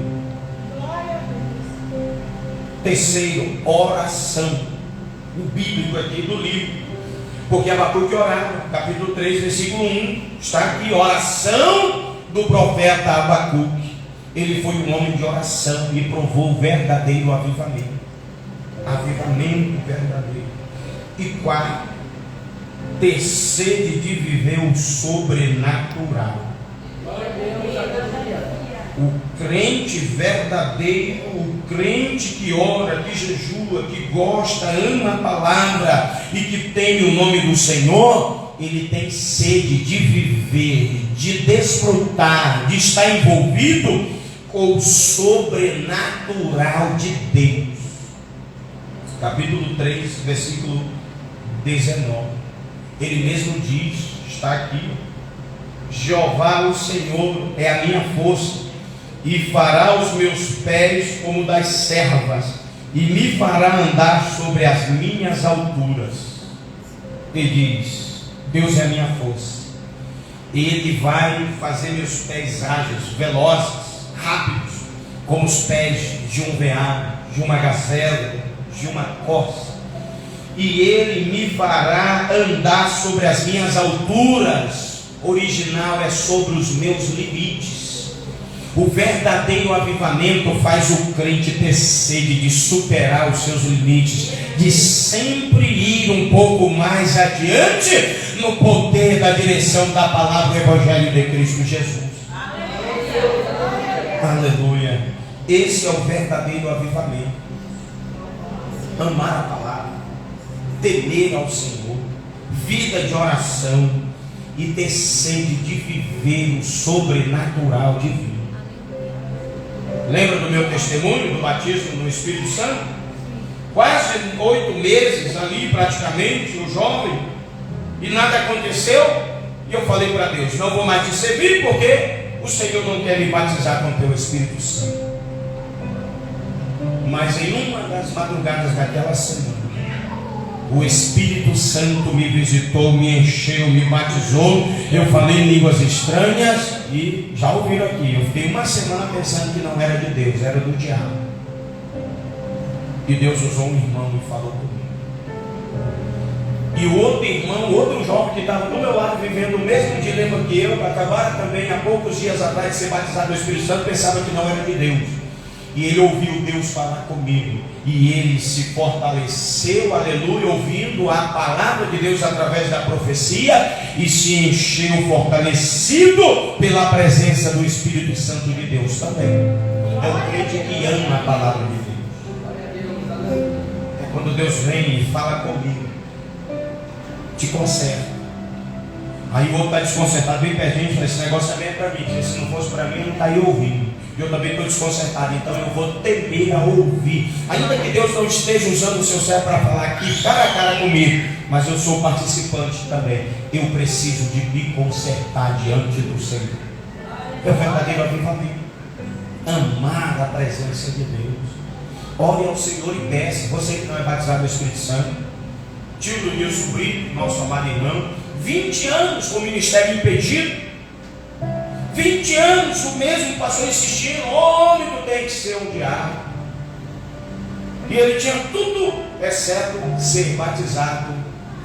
Terceiro, oração. O bíblico aqui do livro. Porque Abacuque orava, capítulo 3, versículo 1, está aqui, oração do profeta Abacuque. Ele foi um homem de oração e provou o verdadeiro avivamento. Avivamento verdadeiro. E quarto, ter sede de viver o sobrenatural. O crente verdadeiro, o crente que ora, que jejua, que gosta, ama a palavra e que teme o nome do Senhor, ele tem sede de viver, de desfrutar, de estar envolvido com o sobrenatural de Deus. Capítulo 3, versículo 19. Ele mesmo diz, está aqui: Jeová o Senhor é a minha força, e fará os meus pés como das servas, e me fará andar sobre as minhas alturas. Ele diz: Deus é a minha força, Ele vai fazer meus pés ágeis, velozes, rápidos, como os pés de um veado, de uma gazela, de uma corça, e ele me fará andar sobre as minhas alturas. Original é sobre os meus limites. O verdadeiro avivamento faz o crente ter sede de superar os seus limites, de sempre ir um pouco mais adiante no poder da direção da palavra do Evangelho de Cristo Jesus. Aleluia. Esse é o verdadeiro avivamento. Amar a palavra, temer ao Senhor, vida de oração e ter sede de viver o sobrenatural divino. Lembra do meu testemunho do batismo no Espírito Santo? Quase 8 meses ali praticamente, um jovem, e nada aconteceu. E eu falei para Deus: não vou mais te servir, porque o Senhor não quer me batizar com o teu Espírito Santo. Mas em uma das madrugadas daquela semana, o Espírito Santo me visitou, me encheu, me batizou. Eu falei em línguas estranhas e já ouviram aqui. Eu fiquei uma semana pensando que não era de Deus, era do diabo. E Deus usou um irmão e falou comigo. E o outro irmão, outro jovem que estava do meu lado, vivendo o mesmo dilema que eu, acabaram também há poucos dias atrás de ser batizado no Espírito Santo, pensava que não era de Deus. E ele ouviu Deus falar comigo, e ele se fortaleceu, aleluia, ouvindo a palavra de Deus através da profecia, e se encheu fortalecido pela presença do Espírito Santo de Deus também. É o crente que ama a palavra de Deus. É quando Deus vem e fala comigo, te conserta. Aí o outro está desconcertado, bem pertinho, fala: esse negócio também é para mim, porque se não fosse para mim eu não estaria ouvindo. Eu também estou desconcertado, então eu vou temer a ouvir. Ainda que Deus não esteja usando o seu cérebro para falar aqui cara a cara comigo, mas eu sou participante também. Eu preciso de me consertar diante do Senhor. É o verdadeiro avivamento. Amar a presença de Deus. Ore ao Senhor e peça. Você que não é batizado no Espírito Santo, tio do Nilson Brito, nosso amado irmão, 20 anos com o ministério impedido. 20 anos o mesmo pastor insistindo: homem, tu tem que ser um diabo. E ele tinha tudo exceto ser batizado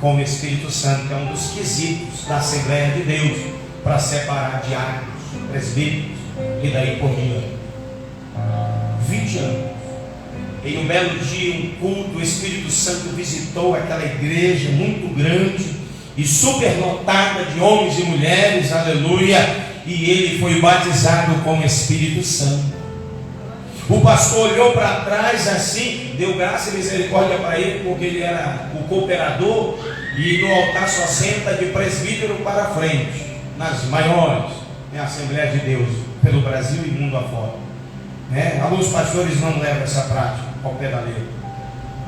com o Espírito Santo, que é um dos quesitos da Assembleia de Deus, para separar diáconos, presbíteros e daí por diante. 20 anos. Em um belo dia, um culto, o Espírito Santo visitou aquela igreja muito grande e superlotada de homens e mulheres, aleluia. E ele foi batizado com o Espírito Santo. O pastor olhou para trás assim, deu graça e misericórdia para ele, porque ele era o cooperador, e no altar só senta de presbítero para frente, nas maiores Assembleias de Deus pelo Brasil e mundo afora. Alguns pastores não levam essa prática ao pé da letra.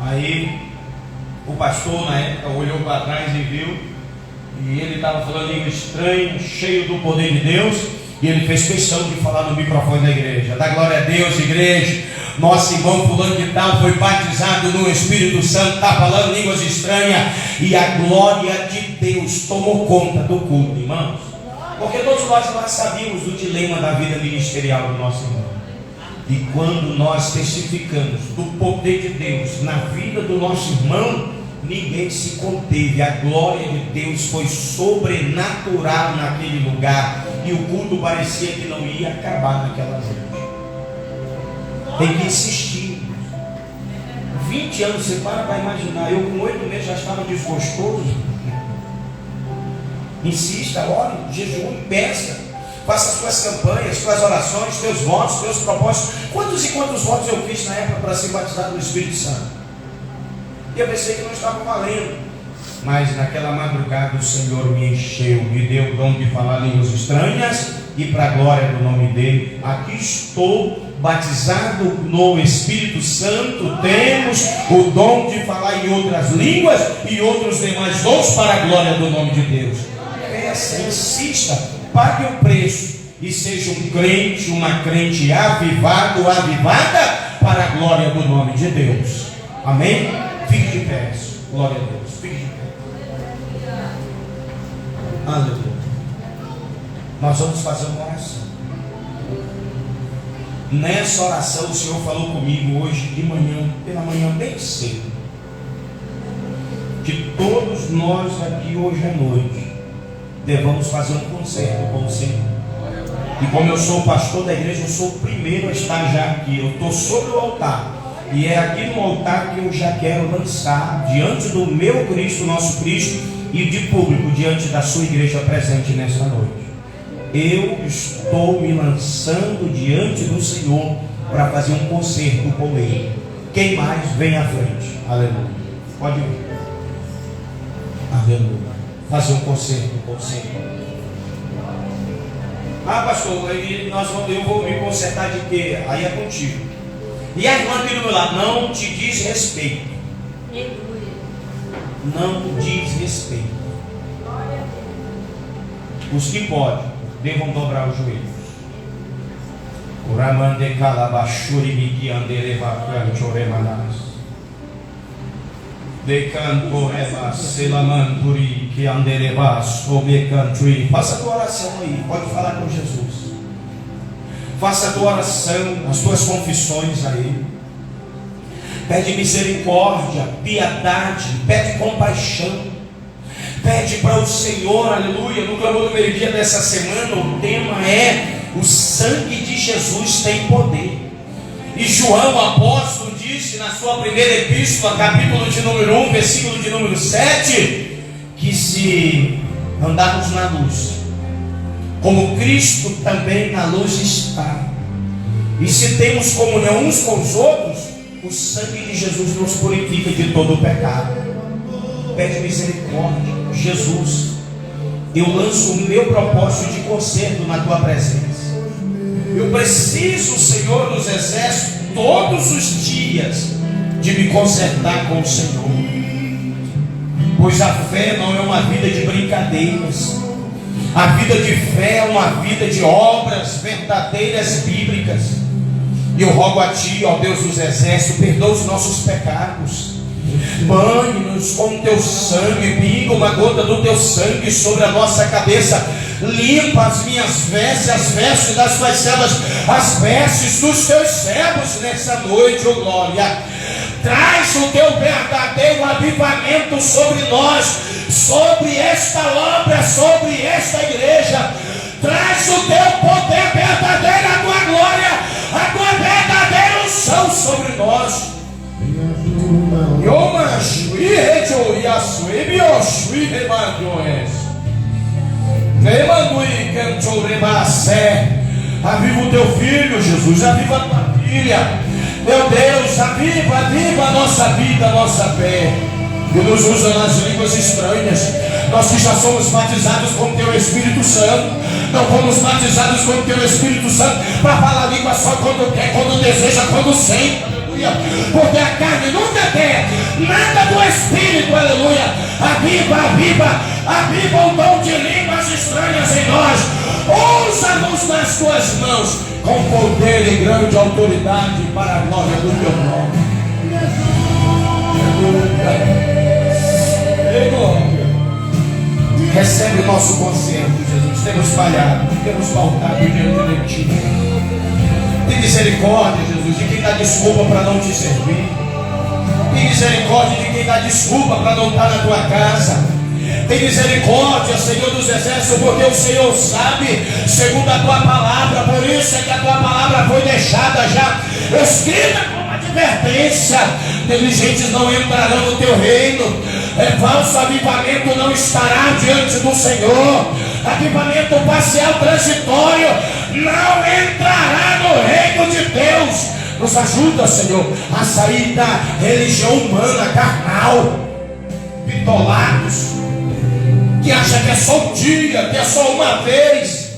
Aí o pastor na época olhou para trás e viu, e ele estava falando língua estranha, cheio do poder de Deus, e ele fez questão de falar no microfone da igreja: dá glória a Deus, igreja, nosso irmão fulano de tal foi batizado no Espírito Santo, está falando línguas estranhas, e a glória de Deus tomou conta do culto, irmãos. Porque todos nós sabíamos do dilema da vida ministerial do nosso irmão. E quando nós testificamos do poder de Deus na vida do nosso irmão, ninguém se conteve. A glória de Deus foi sobrenatural naquele lugar, e o culto parecia que não ia acabar naquela noite. Tem que insistir. 20 anos, você para imaginar. Eu com 8 meses já estava desgostoso. Insista, ore, jejum, peça, faça as suas campanhas, suas orações, teus votos, teus propósitos. Quantos e quantos votos eu fiz na época para ser batizado no Espírito Santo? E eu pensei que não estava valendo. Mas naquela madrugada o Senhor me encheu, me deu o dom de falar línguas estranhas, e para a glória do nome dele, aqui estou batizado no Espírito Santo. Temos o dom de falar em outras línguas e outros demais dons para a glória do nome de Deus. Peça, insista, pague o preço e seja um crente, uma crente avivado, avivada para a glória do nome de Deus. Amém? Fique de pé. Glória a Deus. Fique de pé. Aleluia. Nós vamos fazer uma oração. Nessa oração o Senhor falou comigo hoje de manhã, pela manhã bem cedo, que todos nós aqui hoje à noite devamos fazer um concerto com o Senhor. E como eu sou o pastor da igreja, eu sou o primeiro a estar já aqui. Eu estou sobre o altar. E é aqui no altar que eu já quero lançar, diante do meu Cristo, nosso Cristo, e de público, diante da sua igreja presente nesta noite. Eu estou me lançando diante do Senhor para fazer um concerto com Ele. Quem mais vem à frente? Aleluia. Pode vir. Aleluia. Fazer um concerto com o Senhor. Ah, pastor, eu vou me consertar de quê? Aí é contigo. E a irmã aqui do meu lado, não te diz respeito. Não diz respeito. Os que podem, devam dobrar os joelhos. Uramande calabachuri miki anderevacan choremanas. De canto rebas, selamanturi que anderebas, obecanturi. Faça a tua oração aí, pode falar com Jesus. Faça a tua oração, as tuas confissões a Ele. Pede misericórdia, piedade, pede compaixão. Pede para o Senhor, aleluia. No clamor do meio-dia dessa semana, o tema é: o sangue de Jesus tem poder. E João, apóstolo, disse na sua primeira epístola, capítulo de número 1, versículo de número 7, que se andarmos na luz, como Cristo também na luz está, e se temos comunhão uns com os outros, o sangue de Jesus nos purifica de todo o pecado. Pede misericórdia. Jesus, eu lanço o meu propósito de conserto na tua presença. Eu preciso, Senhor dos exércitos, todos os dias de me consertar com o Senhor, pois a fé não é uma vida de brincadeiras. A vida de fé é uma vida de obras verdadeiras bíblicas. E eu rogo a Ti, ó Deus dos exércitos, perdoa os nossos pecados, banhe-nos com o Teu sangue, pinga uma gota do Teu sangue sobre a nossa cabeça, limpa as minhas vestes, as vestes das Tuas servas, as vestes dos Teus servos nessa noite, ó glória. Traz o Teu verdadeiro avivamento sobre nós, sobre esta obra, sobre esta igreja. Traz o Teu poder verdadeiro, a Tua glória, a Tua verdadeira unção sobre nós. Aviva o Teu filho, Jesus, aviva a Tua filha. Meu Deus, aviva a nossa vida, a nossa fé. E nos usa nas línguas estranhas. Nós que já somos batizados com o Teu Espírito Santo, não fomos batizados com o Teu Espírito Santo para falar língua só quando quer, quando deseja, quando sente, aleluia. Porque a carne nunca quer nada do Espírito, aleluia. Aviva o dom de línguas estranhas em nós. Usa-nos nas Tuas mãos com poder e grande autoridade para a glória do Teu nome. Recebe o nosso conserto, Jesus. Temos falhado, temos faltado diante de Ti. Tem misericórdia, Jesus, de quem dá desculpa para não Te servir. Tem misericórdia de quem dá desculpa para não estar na Tua casa. Tem misericórdia, Senhor dos exércitos, porque o Senhor sabe, segundo a Tua palavra. Por isso é que a Tua palavra foi deixada já escrita como advertência: negligentes não entrarão no Teu reino. Falso avivamento não estará diante do Senhor. Avivamento parcial, transitório, não entrará no reino de Deus. Nos ajuda, Senhor, a sair da religião humana, carnal, bitolados, que acha que é só um dia, que é só uma vez.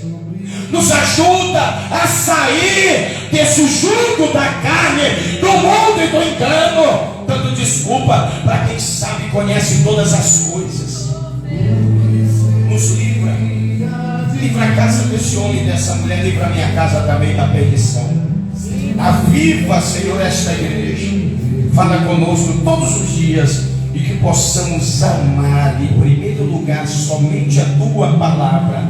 Nos ajuda a sair desse jugo da carne, do mundo e do engano, dando desculpa para quem sabe e conhece todas as coisas. Nos livra a casa desse homem e dessa mulher, livra a minha casa também da perdição. Aviva, Senhor, esta igreja. Fala conosco todos os dias e que possamos amar em primeiro lugar somente a Tua palavra.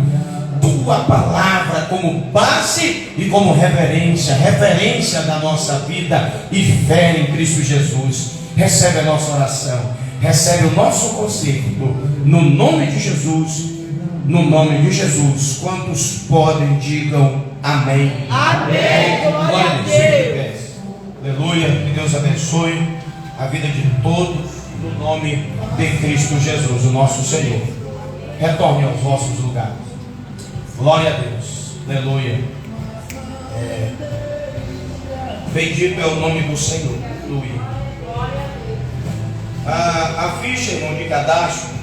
tua palavra como base e como referência da nossa vida e fé em Cristo Jesus. Recebe a nossa oração, recebe o nosso conselho, no nome de Jesus, no nome de Jesus. Quantos podem, digam amém. Amém. Glória a Deus. Aleluia, que Deus abençoe a vida de todos, no nome de Cristo Jesus, o nosso Senhor. Retorne aos vossos lugares. Glória a Deus, aleluia. Bendito é o nome do Senhor, aleluia. A ficha, irmão, de cadastro